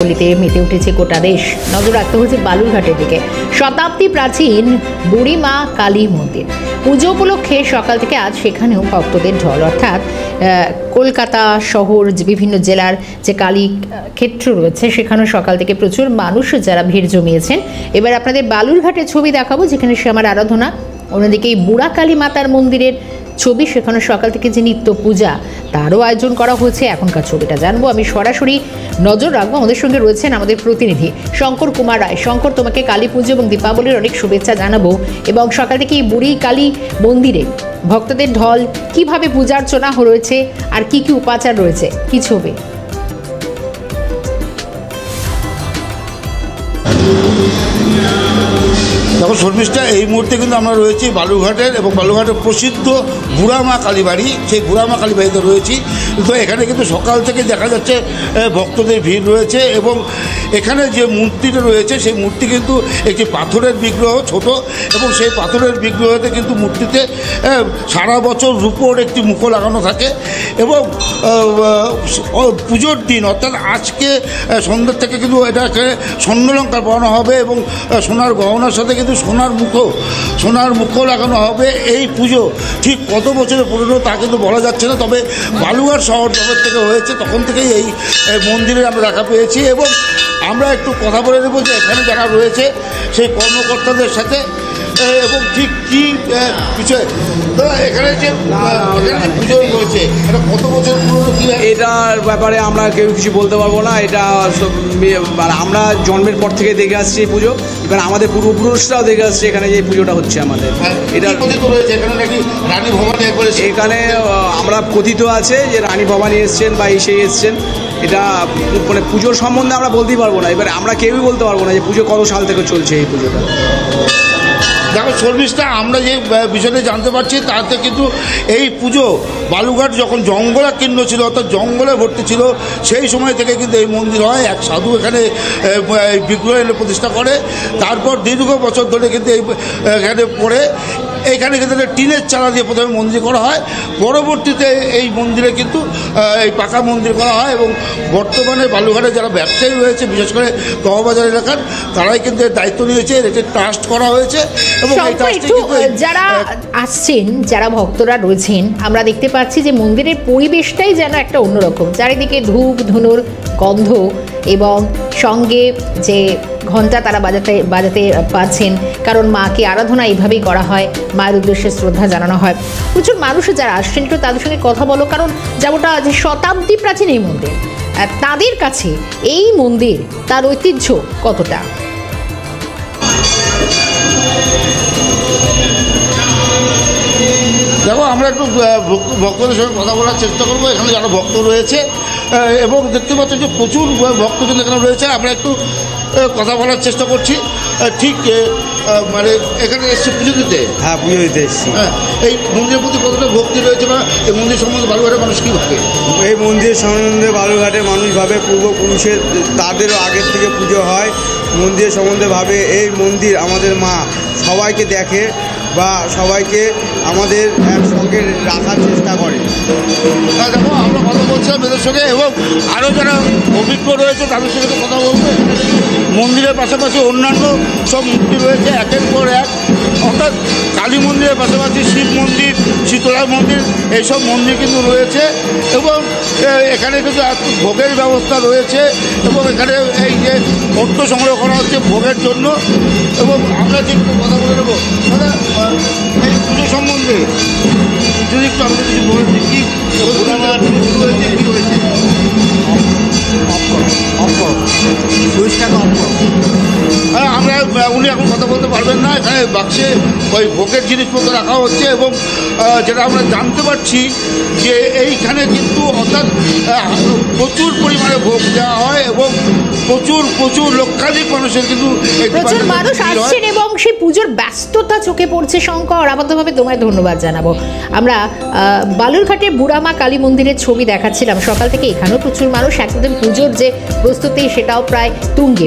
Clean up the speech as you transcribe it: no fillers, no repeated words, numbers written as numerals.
মেতে উঠেছে গোটা দেশ। নজর রাখতে হচ্ছে বালুরঘাটের দিকে। শতাব্দী প্রাচীন বুড়িমা কালী মন্দির পুজো উপলক্ষে সকাল থেকে আজ সেখানেও ভক্তদের ঢল। অর্থাৎ কলকাতা শহর বিভিন্ন জেলার যে কালী ক্ষেত্র রয়েছে সেখানেও সকাল থেকে প্রচুর মানুষ যারা ভিড় জমিয়েছেন। এবার আপনাদের বালুরঘাটের ছবি দেখাবো, যেখানে শ্যামার আরাধনা। অন্যদিকে এই বুড়া কালী মাতার মন্দিরের ছবি, সেখানে সকাল থেকে যে নিত্য পূজা তারও আয়োজন করা হয়েছে। এখনকার ছবিটা জানবো, আমি সরাসরি নজর রাখবো। আমাদের সঙ্গে রয়েছেন আমাদের প্রতিনিধি শঙ্কর কুমার রায়। শঙ্কর, তোমাকে কালী পুজো এবং দীপাবলির অনেক শুভেচ্ছা জানাবো। এবং সকাল থেকে এই বুড়ি কালী মন্দিরে ভক্তদের ঢল, কিভাবে পূজার্চনা রয়েছে আর কি কি উপাচার রয়েছে, কি ছবি? দেখো শর্মিষ্ঠা, এই মুহূর্তে কিন্তু আমরা রয়েছি বালুরঘাটের এবং বালুরঘাটের প্রসিদ্ধ বুড়ামা কালীবাড়ি। সেই বুড়ামা কালীবাড়িতে রয়েছি। তো এখানে কিন্তু সকাল থেকে দেখা যাচ্ছে ভক্তদের ভিড় রয়েছে এবং এখানে যে মূর্তিটা রয়েছে সেই মূর্তি কিন্তু একটি পাথরের বিগ্রহ, ছোট, এবং সেই পাথরের বিগ্রহতে কিন্তু মূর্তিতে সারা বছর রূপোর একটি মুখো লাগানো থাকে। এবং পুজোর দিন অর্থাৎ আজকে সন্ধ্যার থেকে কিন্তু এটাকে স্বর্ণলঙ্কার পরানো হবে এবং সোনার গহনার সাথে কিন্তু সোনার মুখো লাগানো হবে। এই পুজো ঠিক কত বছরের পুরনো তা কিন্তু বলা যাচ্ছে না, তবে বালুরঘাট শহর যখন থেকে হয়েছে তখন থেকেই এই মন্দিরে আমরা দেখা পেয়েছি। এবং আমরা একটু কথা বলে নেব যে এখানে যারা রয়েছে সেই কর্মকর্তাদের সাথে, এবং ঠিক কী বিষয় এখানে যে পুজো রয়েছে এটা কত বছর পুরনো, কী এটার ব্যাপারে আমরা কেউ কিছু বলতে পারবো না। এটা আমরা জন্মের পর থেকে দেখে আসছি এই পুজো। এবার আমাদের পূর্বপুরুষরাও দেখে আসছে এখানে যে পুজোটা হচ্ছে আমাদের। এটা রয়েছে এখানে নাকি রানী ভবানী এখানে আমরা কথিত আছে যে রানী ভবানী এসছেন বা এসেই এসছেন। এটা মানে পুজোর সম্বন্ধে আমরা বলতেই পারবো না। এবার আমরা কেউই বলতে পারবো না যে পুজো কত সাল থেকে চলছে এই পুজোটা। দেখো শর্মিষ্ঠা, আমরা যে বিষয়টা জানতে পারছি তাতে কিন্তু এই পুজো বালুরঘাট যখন জঙ্গলাকীর্ণ ছিল, অর্থাৎ জঙ্গলে ভর্তি ছিল, সেই সময় থেকে কিন্তু এই মন্দির হয়। এক সাধু এখানে বিগ্রহ এনে প্রতিষ্ঠা করে। তারপর দীর্ঘ বছর ধরে কিন্তু এখানে পড়ে এইখানে কিন্তু টিনের চালা দিয়ে প্রথমে মন্দির করা হয়। পরবর্তীতে এই মন্দিরে কিন্তু এই পাকা মন্দির করা হয়। এবং বর্তমানে বালুরঘাটে যারা ব্যবসায়ী রয়েছে, বিশেষ করে তহবাজার এলাকার, তারাই কিন্তু এর দায়িত্ব নিয়েছে। এটি ট্রাস্ট করা হয়েছে। এবং যারা আসছেন, যারা ভক্তরা রয়েছেন, আমরা দেখতে পাচ্ছি যে মন্দিরের পরিবেশটাই যেন একটা অন্যরকম। চারিদিকে ধূপ ধুনুর গন্ধ এবং সঙ্গে যে ঘণ্টা তারা বাজাতে পাচ্ছেন, কারণ মাকে আরাধনা এইভাবেই করা হয়, মায়ের উদ্দেশ্যে শ্রদ্ধা জানানো হয়। প্রচুর মানুষ যারা আসছেন একটু তাদের সঙ্গে কথা বলো, কারণ যেমনটা যে শতাব্দী প্রাচীন এই মন্দির, তাদের কাছে এই মন্দির তার ঐতিহ্য কতটা? দেখো, আমরা একটু ভক্তদের সঙ্গে কথা বলার চেষ্টা করবো। এখানে যারা ভক্ত রয়েছে এবং দেখতে পাচ্ছি যে প্রচুর ভক্তজন এখানে রয়েছে, আমরা একটু কথা বলার চেষ্টা করছি। ঠিক মানে এখানে এসছে পুজো দিতে? হ্যাঁ, পুজো দিতে এসেছি। হ্যাঁ, এই মন্দিরের প্রতি কতটা ভক্তি রয়েছে বা এই মন্দির সম্বন্ধে বালুরঘাটের মানুষ কী ভাবে? এই মন্দির সম্বন্ধে বালুরঘাটের মানুষ ভাবে পূর্বপুরুষের, তাদেরও আগের থেকে পুজো হয়। মন্দির সম্বন্ধে ভাবে এই মন্দির আমাদের মা, সবাইকে দেখে বা সবাইকে আমাদের একসঙ্গে রাখার চেষ্টা করে। দেখো, আমরা কথা বলছিলাম এদের সঙ্গে এবং আরও যারা অভিজ্ঞ রয়েছে তাদের সঙ্গে কথা বলবো। মন্দিরের পাশাপাশি অন্যান্য সব মূর্তি রয়েছে একের পর এক, অর্থাৎ কালী মন্দিরের পাশাপাশি শিব মন্দির, শীতলা মন্দির, এইসব মন্দির কিন্তু রয়েছে। এবং এখানে কিন্তু ভোগের ব্যবস্থা রয়েছে এবং এখানে এই যে অর্থ সংগ্রহ করা হচ্ছে ভোগের জন্য। এবং আমরা যে একটু কথা বলে নেবো দাদা, এই পুজো সম্বন্ধে যদি একটু আমরা কিছু বলছি, কী হয়েছে? হ্যাঁ, আমরা উনি এখন কথা বলতে পারবেন না। এখানে বাক্সে ওই ভোগের জিনিসপত্র রাখা হচ্ছে এবং যেটা আমরা জানতে পারছি যে এইখানে কিন্তু অর্থাৎ প্রচুর পরিমাণে ভোগ দেওয়া হয় এবং প্রচুর লক্ষাধিক মানুষের কিন্তু প্রচুর মানুষ আসছেন এবং সেই পুজোর ব্যস্ততা চোখে পড়ছে। শঙ্কর, আবদ্ধভাবে তোমায় ধন্যবাদ জানাবো। আমরা বালুরঘাটের বুড়ামা কালী মন্দিরের ছবি দেখাচ্ছিলাম সকাল থেকে। এখানেও প্রচুর মানুষ, একদম পুজোর যে প্রস্তুতি সেটাও প্রায় তুঙ্গে।